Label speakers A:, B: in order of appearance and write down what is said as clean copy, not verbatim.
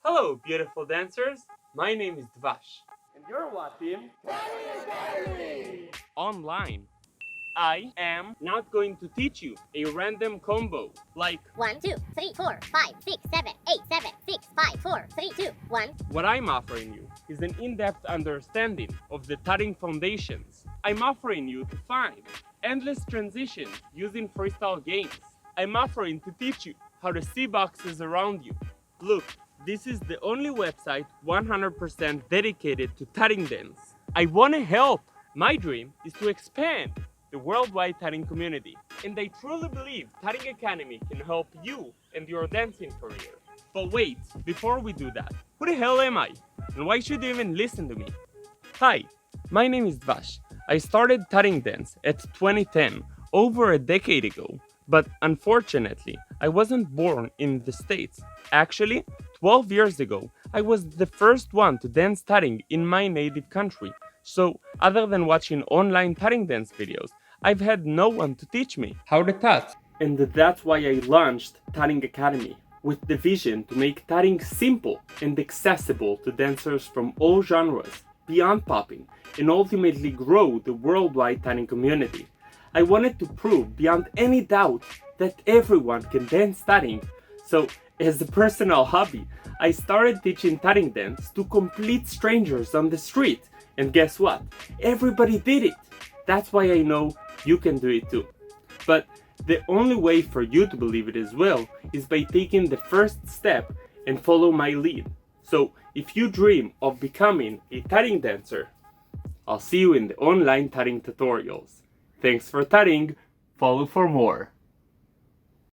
A: Hello, beautiful dancers. My name is Dvash.
B: And you're watching
C: Tutting Academy!
A: Online. I am not going to teach you a random combo like
D: 1, 2, 3, 4, 5, 6, 7, 8, 7, 6, 5, 4, 3, 2, 1.
A: What I'm offering you is an in-depth understanding of the tutting foundations. I'm offering you to find endless transitions using Freestyle Games. I'm offering to teach you how to see boxes around you. Look, this is the only website 100% dedicated to tutting dance. I want to help. My dream is to expand the worldwide tutting community, and I truly believe Tutting Academy can help you and your dancing career. But wait, before we do that, who the hell am I? And why should you even listen to me? Hi, my name is Dvash. I started tutting dance at 2010, over a decade ago, but unfortunately, I wasn't born in the States. Actually, 12 years ago, I was the first one to dance tutting in my native country. So, other than watching online tutting dance videos, I've had no one to teach me how to tut. And that's why I launched Tutting Academy, with the vision to make tutting simple and accessible to dancers from all genres, beyond popping, and ultimately grow the worldwide tutting community. I wanted to prove beyond any doubt that everyone can dance tutting. So, as a personal hobby, I started teaching tutting dance to complete strangers on the street. And guess what? Everybody did it. That's why I know you can do it too. But the only way for you to believe it as well is by taking the first step and follow my lead. So if you dream of becoming a tutting dancer, I'll see you in the online tutting tutorials. Thanks for tutting. Follow for more.